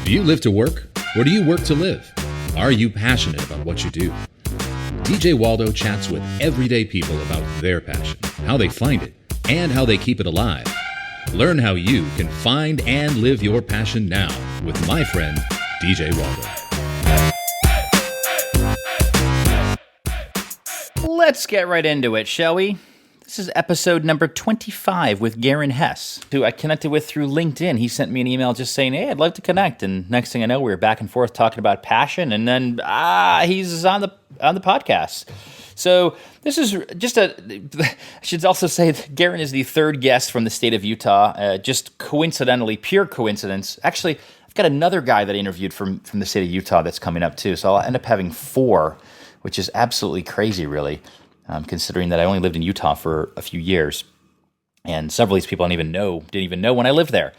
Do you live to work, or do you work to live? Are you passionate about what you do? DJ Waldo chats with everyday people about their passion, how they find it, and how they keep it alive. Learn how you can find and live your passion now with my friend, DJ Waldo. Let's get right into it, shall we? This is episode number 25 with Garin Hess, who I connected with through LinkedIn. He sent me an email just saying, hey, I'd love to connect. And next thing I know, we were back and forth talking about passion. And then, he's on the podcast. So this is just I should also say that Garin is the third guest from the state of Utah. Just coincidentally, pure coincidence. Actually, I've got another guy that I interviewed from the state of Utah that's coming up too. So I'll end up having 4, which is absolutely crazy, really. Considering that I only lived in Utah for a few years, and several of these people didn't even know when I lived there.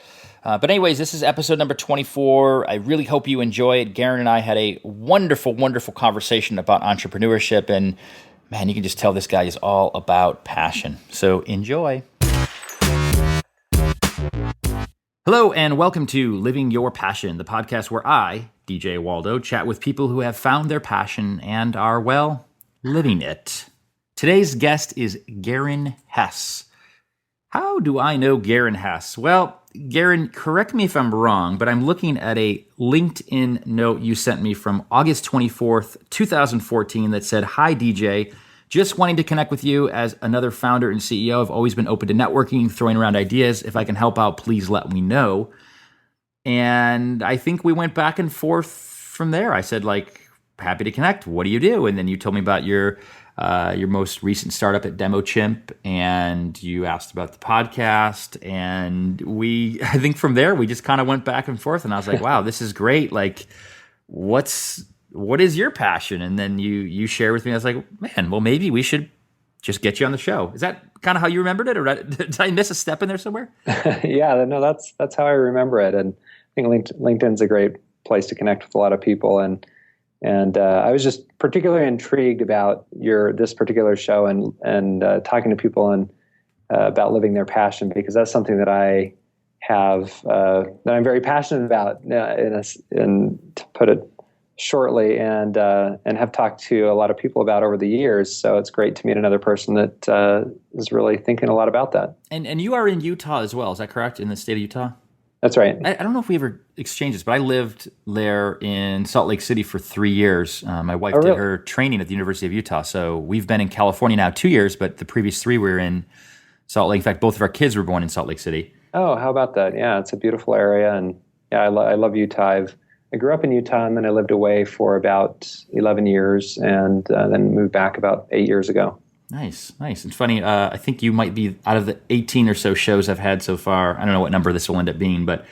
But anyways, this is episode number 24. I really hope you enjoy it. Garin and I had a wonderful, wonderful conversation about entrepreneurship, and man, you can just tell this guy is all about passion. So enjoy. Hello, and welcome to Living Your Passion, the podcast where I, DJ Waldo, chat with people who have found their passion and are, well, living it. Today's guest is Garin Hess. How do I know Garin Hess? Well, Garin, correct me if I'm wrong, but I'm looking at a LinkedIn note you sent me from August 24th, 2014 that said, "Hi, DJ. Just wanting to connect with you as another founder and CEO. I've always been open to networking, throwing around ideas. If I can help out, please let me know." And I think we went back and forth from there. I said, happy to connect. What do you do? And then you told me about your most recent startup at DemoChimp, and you asked about the podcast, and I think from there we just kind of went back and forth, and I was like, wow, this is great. What is your passion? And then you share with me. I was like, man, well, maybe we should just get you on the show. Is that kind of how you remembered it, or did I miss a step in there somewhere? Yeah, no, that's how I remember it, and I think LinkedIn's a great place to connect with a lot of people, and I was just particularly intrigued about this particular show and talking to people and about living their passion, because that's something that I have that I'm very passionate about, to put it shortly, and have talked to a lot of people about over the years. So it's great to meet another person that is really thinking a lot about that. And you are in Utah as well, is that correct? In the state of Utah? That's right. I don't know if we ever exchanged this, but I lived there in Salt Lake City for 3 years. My wife did her training at the University of Utah. So we've been in California now 2 years, but the previous 3 we were in Salt Lake. In fact, both of our kids were born in Salt Lake City. Oh, how about that? Yeah, it's a beautiful area. And yeah, I love Utah. I grew up in Utah, and then I lived away for about 11 years, and then moved back about 8 years ago. Nice. It's funny. I think you might be out of the 18 or so shows I've had so far. I don't know what number this will end up being, but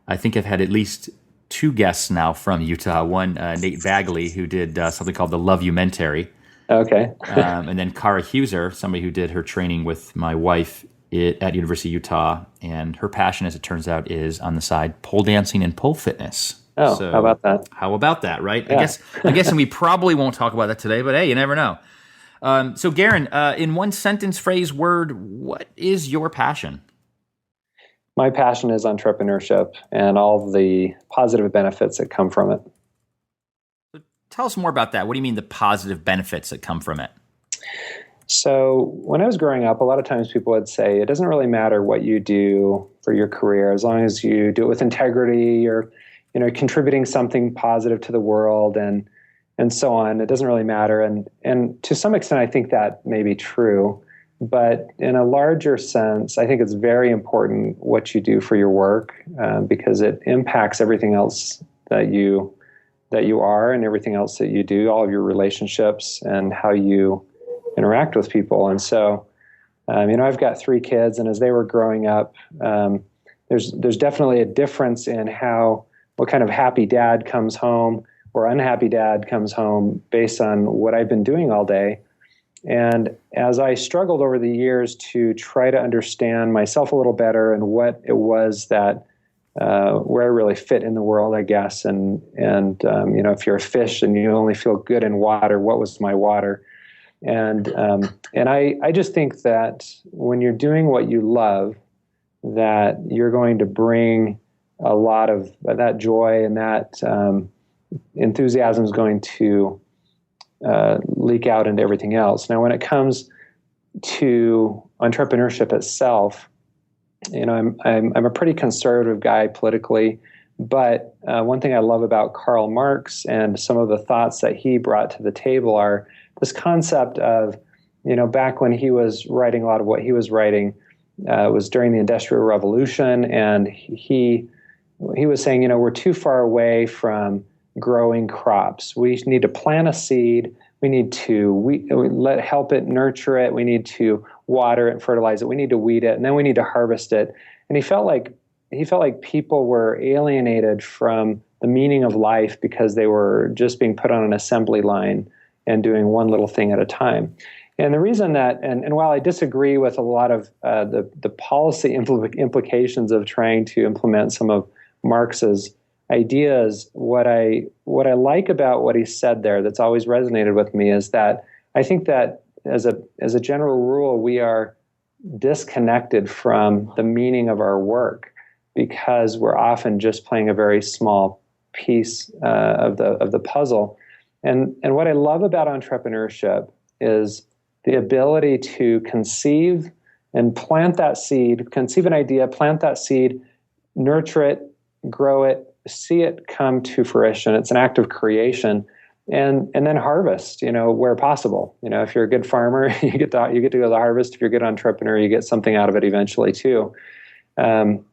I think I've had at least 2 guests now from Utah. One, Nate Bagley, who did something called the Love Umentary. Okay. And then Cara Huser, somebody who did her training with my wife at University of Utah. And her passion, as it turns out, is on the side pole dancing and pole fitness. Oh, so, how about that? How about that, right? Yeah. I guess, and we probably won't talk about that today, but hey, you never know. So Garin, in one sentence, phrase, word, what is your passion? My passion is entrepreneurship and all the positive benefits that come from it. Tell us more about that. What do you mean the positive benefits that come from it? So when I was growing up, a lot of times people would say, it doesn't really matter what you do for your career, as long as you do it with integrity, or contributing something positive to the world, and so on. It doesn't really matter. And to some extent, I think that may be true. But in a larger sense, I think it's very important what you do for your work, because it impacts everything else that you are, and everything else that you do, all of your relationships and how you interact with people. And so, I've got 3 kids, and as they were growing up, there's definitely a difference in what kind of happy dad comes home or unhappy dad comes home based on what I've been doing all day. And as I struggled over the years to try to understand myself a little better and what it was that where I really fit in the world, I guess, and if you're a fish and you only feel good in water, what was my water? And I just think that when you're doing what you love, that you're going to bring a lot of that joy and that enthusiasm is going to leak out into everything else. Now, when it comes to entrepreneurship itself, I'm a pretty conservative guy politically, but one thing I love about Karl Marx and some of the thoughts that he brought to the table are this concept of, back when he was writing a lot of what he was writing was during the Industrial Revolution, and he was saying, we're too far away from growing crops. We need to plant a seed. We need to help it, nurture it. We need to water it and fertilize it. We need to weed it, and then we need to harvest it. And he felt like people were alienated from the meaning of life because they were just being put on an assembly line and doing one little thing at a time. And the reason that, and while I disagree with a lot of the policy implications of trying to implement some of Marx's ideas, what I like about what he said there that's always resonated with me is that I think that as a general rule, we are disconnected from the meaning of our work because we're often just playing a very small piece of the puzzle. And what I love about entrepreneurship is the ability to conceive and plant that seed, conceive an idea, plant that seed, nurture it, grow it, see it come to fruition. It's an act of creation, and then harvest, where possible. If you're a good farmer, you get to go to the harvest. If you're a good entrepreneur, you get something out of it eventually too. And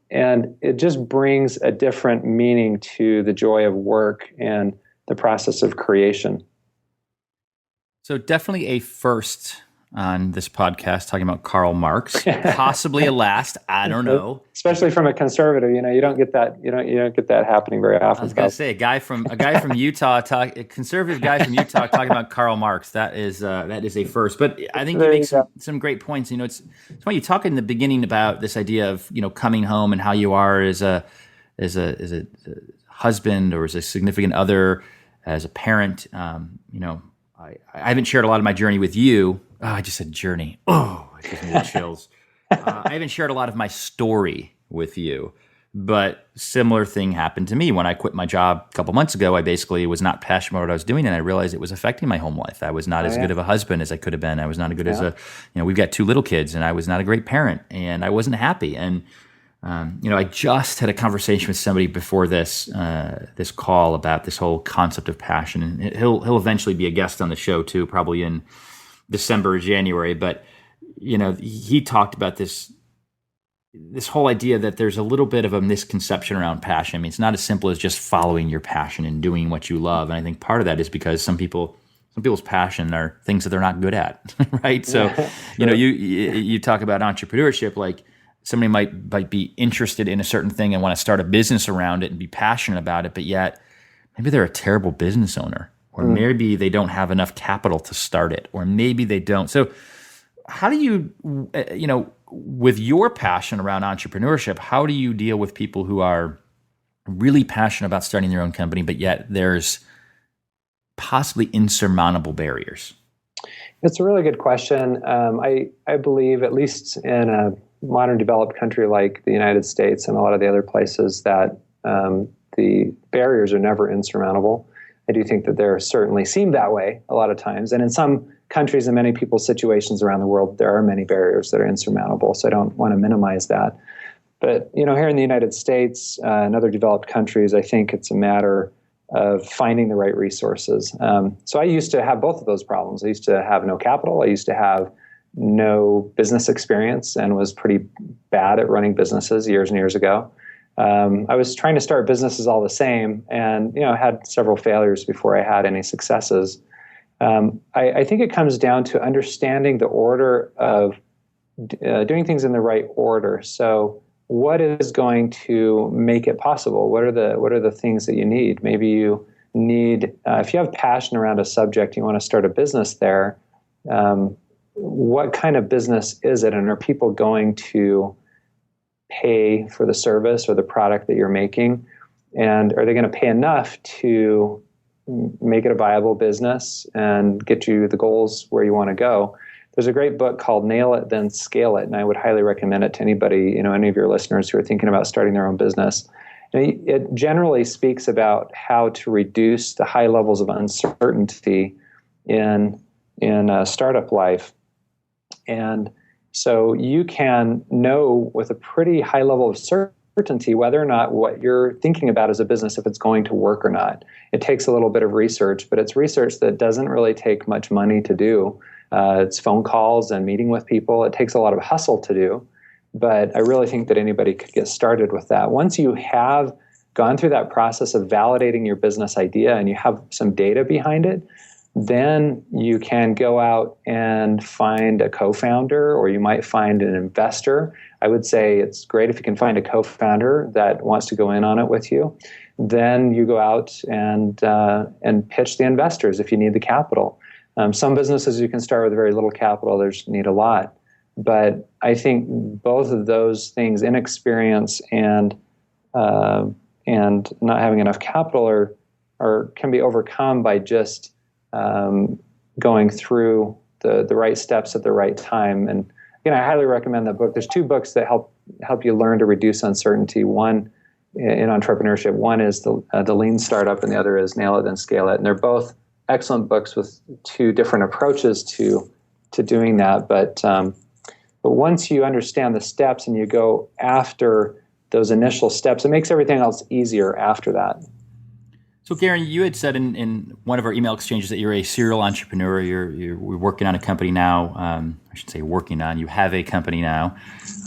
it just brings a different meaning to the joy of work and the process of creation. So definitely a first on this podcast talking about Karl Marx, possibly a last. I don't know. Especially from a conservative, you don't get that. You don't get that happening very often. I was going to say a guy from Utah, a conservative guy from Utah talking about Karl Marx. That is a first. But I think you make some great points. It's why you talk in the beginning about this idea of coming home and how you are as a husband or as a significant other, as a parent. I haven't shared a lot of my journey with you. Oh, I just said journey. Oh, it gives me the chills. I haven't shared a lot of my story with you, but similar thing happened to me when I quit my job a couple months ago. I basically was not passionate about what I was doing, and I realized it was affecting my home life. I was not as good of a husband as I could have been. I was not as good as we've got 2 little kids, and I was not a great parent, and I wasn't happy. And I just had a conversation with somebody before this call about this whole concept of passion, and he'll eventually be a guest on the show too, probably in December or January. But he talked about this whole idea that there's a little bit of a misconception around passion. I mean, it's not as simple as just following your passion and doing what you love. And I think part of that is because some people's passion are things that they're not good at, right? So, you talk about entrepreneurship, like somebody might be interested in a certain thing and want to start a business around it and be passionate about it, but yet maybe they're a terrible business owner, or maybe they don't have enough capital to start it, or maybe they don't. So how do you, with your passion around entrepreneurship, how do you deal with people who are really passionate about starting their own company, but yet there's possibly insurmountable barriers? It's a really good question. I believe, at least in a modern developed country like the United States and a lot of the other places, that the barriers are never insurmountable. I do think that there certainly seem that way a lot of times. And in some countries and many people's situations around the world, there are many barriers that are insurmountable. So I don't want to minimize that. But, here in the United States and other developed countries, I think it's a matter of finding the right resources. So I used to have both of those problems. I used to have no capital. I used to have no business experience and was pretty bad at running businesses years and years ago. I was trying to start businesses all the same, and had several failures before I had any successes. I think it comes down to understanding the order of doing things in the right order. So, what is going to make it possible? What are the things that you need? Maybe you need, if you have passion around a subject, you want to start a business there. What kind of business is it, and are people going to pay for the service or the product that you're making? And are they going to pay enough to make it a viable business and get you the goals where you want to go? There's a great book called Nail It, Then Scale It, and I would highly recommend it to anybody, any of your listeners who are thinking about starting their own business. It generally speaks about how to reduce the high levels of uncertainty in startup life. And so you can know with a pretty high level of certainty whether or not what you're thinking about as a business, if it's going to work or not. It takes a little bit of research, but it's research that doesn't really take much money to do. It's phone calls and meeting with people. It takes a lot of hustle to do, but I really think that anybody could get started with that. Once you have gone through that process of validating your business idea and you have some data behind it, then you can go out and find a co-founder, or you might find an investor. I would say it's great if you can find a co-founder that wants to go in on it with you. Then you go out and pitch the investors if you need the capital. Some businesses you can start with very little capital, others need a lot. But I think both of those things, inexperience and not having enough capital, can be overcome by just going through the right steps at the right time. And again, I highly recommend that book. There's two books that help you learn to reduce uncertainty. One in entrepreneurship. One is the Lean Startup, and the other is Nail It Then Scale It. And they're both excellent books with two different approaches to doing that. But once you understand the steps and you go after those initial steps, it makes everything else easier after that. So, Garin, you had said in one of our email exchanges that you're a serial entrepreneur. You're working on a company now. I should say working on. You have a company now,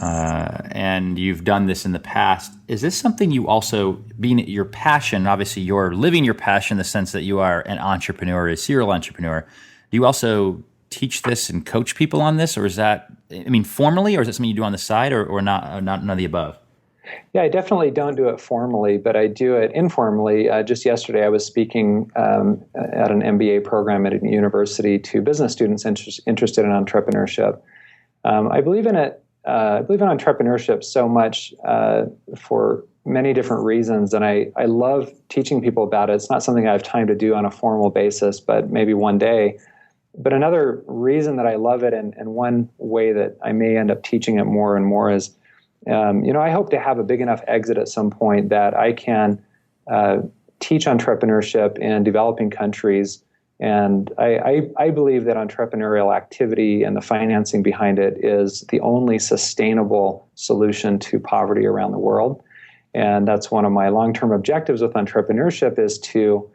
and you've done this in the past. Is this something you also, being your passion, obviously you're living your passion in the sense that you are an entrepreneur, a serial entrepreneur. Do you also teach this and coach people on this, or is that, formally, or is it something you do on the side, or not, none of the above? Yeah, I definitely don't do it formally, but I do it informally. Just yesterday, I was speaking at an MBA program at a university to business students interested in entrepreneurship. I believe in it. I believe in entrepreneurship so much for many different reasons, and I love teaching people about it. It's not something I have time to do on a formal basis, but maybe one day. But another reason that I love it, and one way that I may end up teaching it more and more is, I hope to have a big enough exit at some point that I can teach entrepreneurship in developing countries. And I believe that entrepreneurial activity and the financing behind it is the only sustainable solution to poverty around the world. And that's one of my long-term objectives with entrepreneurship, is to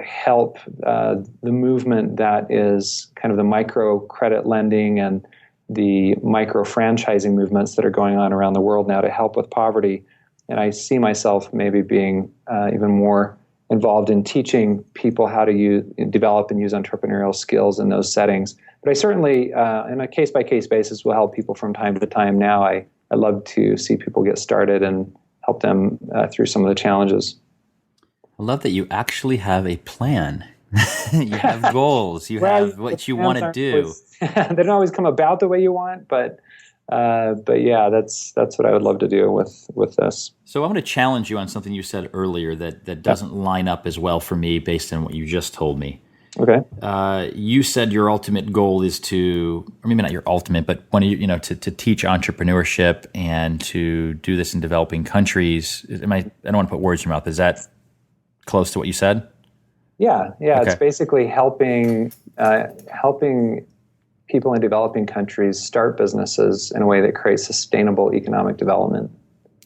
help the movement that is kind of the microcredit lending and the micro-franchising movements that are going on around the world now to help with poverty. And I see myself maybe being even more involved in teaching people how to develop and use entrepreneurial skills in those settings. But I certainly, in a case-by-case basis, will help people from time to time now. I love to see people get started and help them through some of the challenges. I love that you actually have a plan. You have goals. You have what you want to do. They don't always come about the way you want, but yeah, that's what I would love to do with this. So I want to challenge you on something you said earlier that doesn't line up as well for me based on what you just told me. Okay. You said your ultimate goal is to, or maybe not your ultimate, but to teach entrepreneurship and to do this in developing countries. I don't want to put words in your mouth. Is that close to what you said? Yeah. Okay. It's basically helping people in developing countries start businesses in a way that creates sustainable economic development.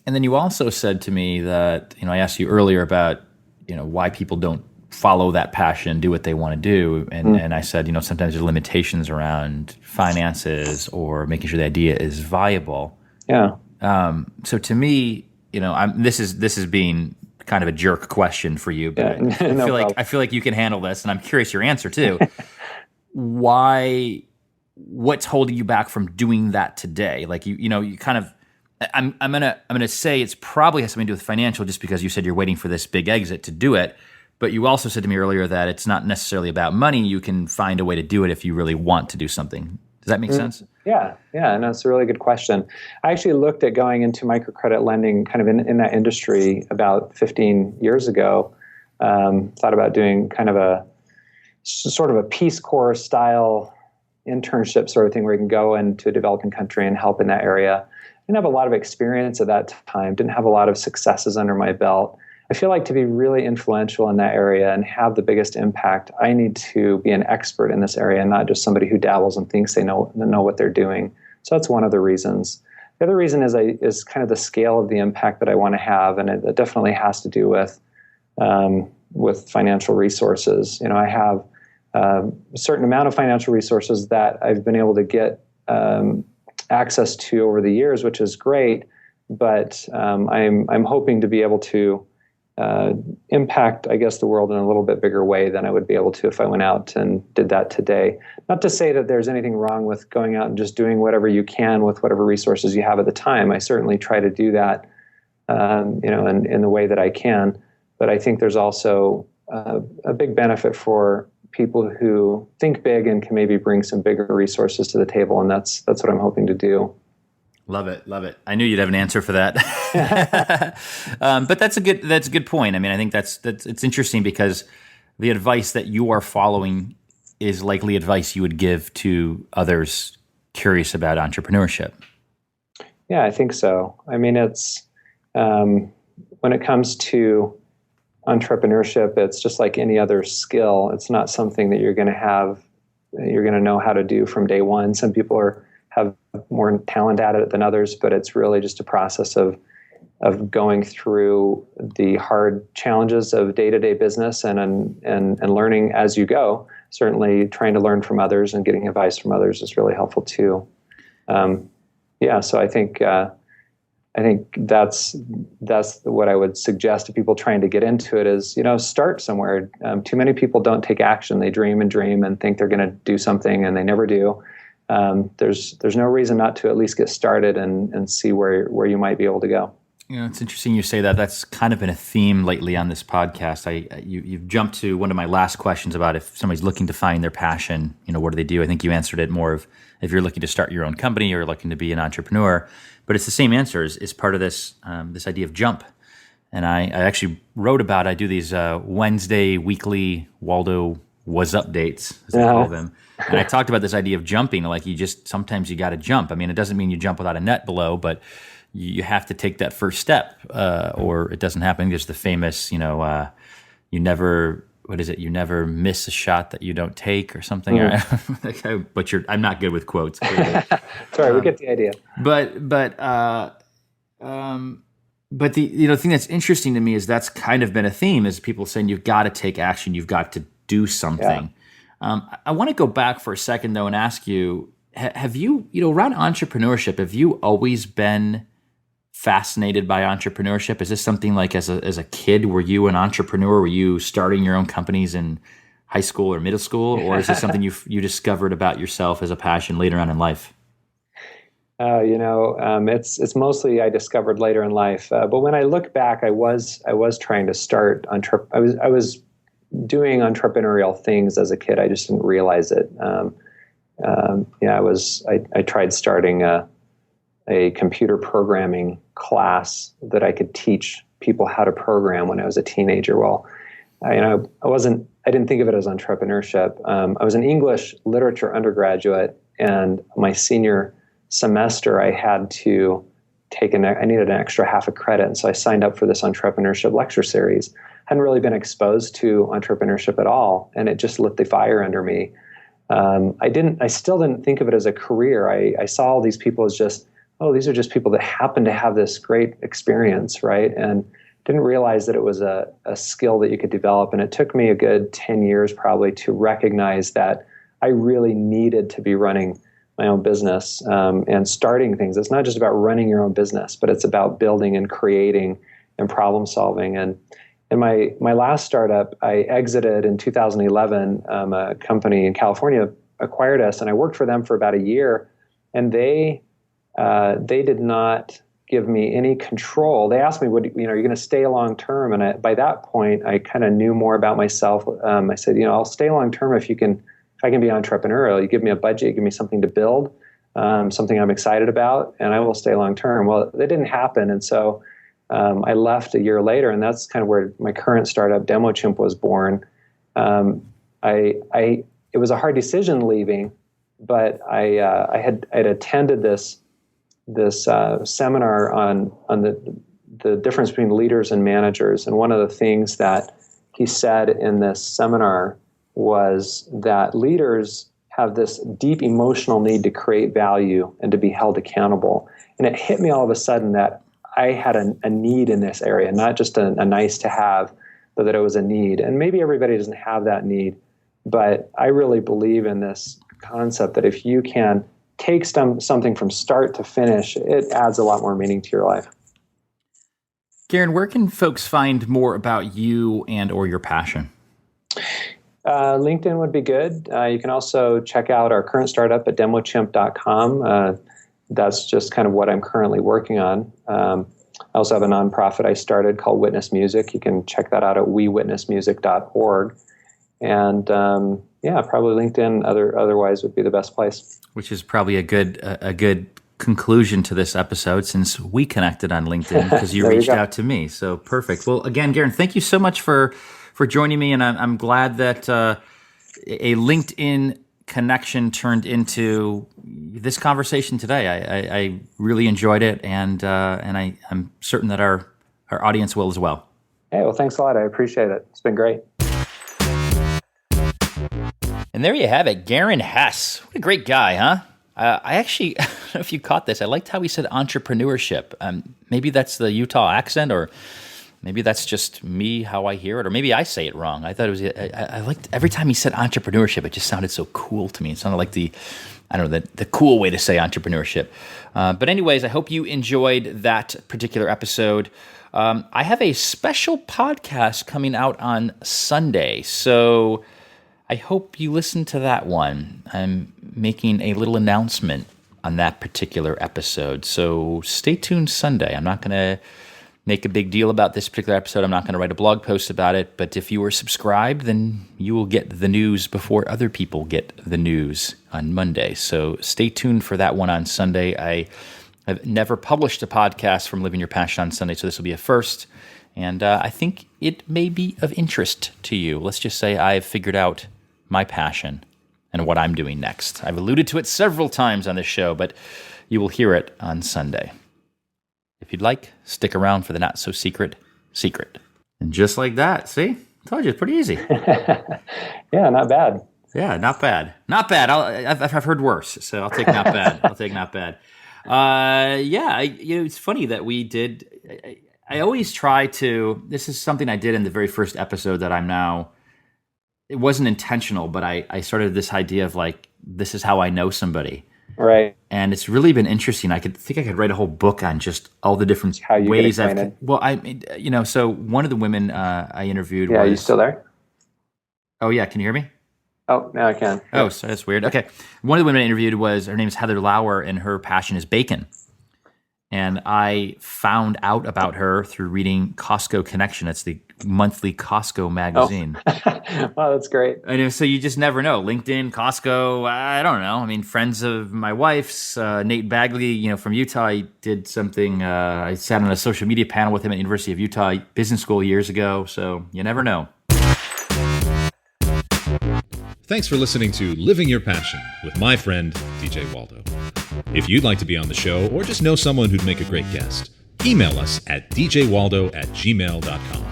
And then you also said to me that, I asked you earlier about, why people don't follow that passion, do what they want to do. And I said, sometimes there's limitations around finances or making sure the idea is viable. Yeah. So to me, this is being kind of a jerk question for you, but yeah, I feel like you can handle this, and I'm curious your answer too. What's holding you back from doing that today? Like you kind of, I'm gonna say it's probably has something to do with financial, just because you said you're waiting for this big exit to do it. But you also said to me earlier that it's not necessarily about money. You can find a way to do it if you really want to do something. Does that make sense? Yeah, and that's a really good question. I actually looked at going into microcredit lending kind of in that industry about 15 years ago. Thought about doing kind of a sort of a Peace Corps style internship sort of thing where you can go into a developing country and help in that area. didn't have a lot of experience at that time, didn't have a lot of successes under my belt. I feel like to be really influential in that area and have the biggest impact, I need to be an expert in this area and not just somebody who dabbles and thinks they know what they're doing. So that's one of the reasons. The other reason is kind of the scale of the impact that I want to have, and it definitely has to do with financial resources. I have a certain amount of financial resources that I've been able to get access to over the years, which is great. But I'm hoping to be able to impact, I guess, the world in a little bit bigger way than I would be able to if I went out and did that today. Not to say that there's anything wrong with going out and just doing whatever you can with whatever resources you have at the time. I certainly try to do that, in the way that I can. But I think there's also a big benefit for people who think big and can maybe bring some bigger resources to the table, and that's what I'm hoping to do. Love it. I knew you'd have an answer for that. But that's a good point. I mean, I think it's interesting because the advice that you are following is likely advice you would give to others curious about entrepreneurship. Yeah, I think so. I mean, it's when it comes to entrepreneurship, it's just like any other skill. It's not something that you're going to know how to do from day one. Some people have more talent at it than others, but it's really just a process of going through the hard challenges of day-to-day business and learning as you go. Certainly trying to learn from others and getting advice from others is really helpful too. So I think that's what I would suggest to people trying to get into it is, start somewhere. Too many people don't take action. They dream and think they're going to do something and they never do. There's no reason not to at least get started and see where you might be able to go. It's interesting you say that. That's kind of been a theme lately on this podcast. You've jumped to one of my last questions about if somebody's looking to find their passion, what do they do? I think you answered it more of if you're looking to start your own company or looking to be an entrepreneur. But it's the same answer is part of this idea of jump. And I actually wrote about it. I do these Wednesday weekly Waldo Was updates, as I call them. And I talked about this idea of jumping. Like sometimes you got to jump. I mean, it doesn't mean you jump without a net below, but you have to take that first step, or it doesn't happen. There's the famous, you never miss a shot that you don't take, or something. I'm not good with quotes. Sorry, we get the idea. But the thing that's interesting to me is that's kind of been a theme, is people saying you've got to take action, you've got to do something. Yeah. I want to go back for a second though and ask you: have you, around entrepreneurship, have you always been fascinated by entrepreneurship? Is this something like as a kid, were you an entrepreneur? Were you starting your own companies in high school or middle school, or is this something you discovered about yourself as a passion later on in life? It's mostly I discovered later in life. But when I look back, I was trying to start I was doing entrepreneurial things as a kid. I just didn't realize it. I tried starting a computer programming class that I could teach people how to program when I was a teenager. Well, I didn't think of it as entrepreneurship. I was an English literature undergraduate, and my senior semester I had to I needed an extra half a credit, and so I signed up for this entrepreneurship lecture series. Hadn't really been exposed to entrepreneurship at all, and it just lit the fire under me. I still didn't think of it as a career. I saw all these people as just, these are just people that happen to have this great experience, right? And didn't realize that it was a skill that you could develop. And it took me a good 10 years probably to recognize that I really needed to be running my own business and starting things. It's not just about running your own business, but it's about building and creating and problem solving. And in my last startup, I exited in 2011. A company in California acquired us, and I worked for them for about a year. And they did not give me any control. They asked me, "Are you going to stay long term?" And by that point, I kind of knew more about myself. I said, "I'll stay long term if I can be entrepreneurial. You give me a budget, you give me something to build, something I'm excited about, and I will stay long term." Well, that didn't happen, and so I left a year later, and that's kind of where my current startup, DemoChimp, was born. It was a hard decision leaving, but I had attended this seminar on the difference between leaders and managers. And one of the things that he said in this seminar was that leaders have this deep emotional need to create value and to be held accountable. And it hit me all of a sudden that I had a need in this area, not just a nice to have, but that it was a need. And maybe everybody doesn't have that need, but I really believe in this concept that if you can take something from start to finish, it adds a lot more meaning to your life. Garin, where can folks find more about you and or your passion? LinkedIn would be good. You can also check out our current startup at DemoChimp.com. That's just kind of what I'm currently working on. I also have a nonprofit I started called Witness Music. You can check that out at wewitnessmusic.org. And probably LinkedIn otherwise would be the best place. Which is probably a good conclusion to this episode, since we connected on LinkedIn because you reached out to me. So perfect. Well, again, Garin, thank you so much for joining me, and I'm glad that a LinkedIn connection turned into this conversation today. I really enjoyed it, and I'm certain that our audience will as well. Hey, well, thanks a lot. I appreciate it. It's been great. And there you have it, Garin Hess. What a great guy, huh? I actually, I don't know if you caught this. I liked how he said entrepreneurship. Maybe that's the Utah accent, or maybe that's just me, how I hear it, or maybe I say it wrong. I thought it was, I liked every time he said entrepreneurship, it just sounded so cool to me. It sounded like the cool way to say entrepreneurship. But anyways, I hope you enjoyed that particular episode. I have a special podcast coming out on Sunday, so I hope you listen to that one. I'm making a little announcement on that particular episode, so stay tuned Sunday. I'm not going to make a big deal about this particular episode. I'm not going to write a blog post about it, but if you are subscribed, then you will get the news before other people get the news on Monday. So stay tuned for that one on Sunday. I've never published a podcast from Living Your Passion on Sunday, so this will be a first, and I think it may be of interest to you. Let's just say I've figured out my passion and what I'm doing next. I've alluded to it several times on this show, but you will hear it on Sunday. If you'd like, stick around for the not-so-secret secret. And just like that, see? I told you, it's pretty easy. Yeah, not bad. Yeah, not bad. Not bad. I've heard worse, so I'll take not bad. I'll take not bad. It's funny that we did. I always try to. This is something I did in the very first episode that I'm now. It wasn't intentional, but I started this idea of like, this is how I know somebody. Right. And it's really been interesting. I could write a whole book on just all the different how you ways get acquainted. So one of the women I interviewed was. Yeah, are you still there? Oh, yeah. Can you hear me? Oh, now I can. Oh, so that's weird. Okay. One of the women I interviewed her name is Heather Lauer, and her passion is bacon. And I found out about her through reading Costco Connection. It's the monthly Costco magazine. Oh. Wow, that's great. I know, so you just never know. LinkedIn, Costco, I don't know. I mean, friends of my wife's, Nate Bagley, from Utah, I did something. I sat on a social media panel with him at University of Utah Business School years ago. So you never know. Thanks for listening to Living Your Passion with my friend, DJ Waldo. If you'd like to be on the show or just know someone who'd make a great guest, email us at djwaldo@gmail.com.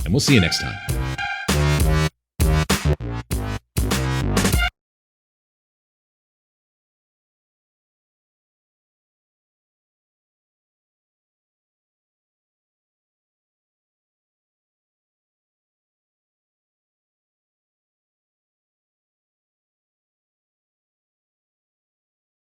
And we'll see you next time.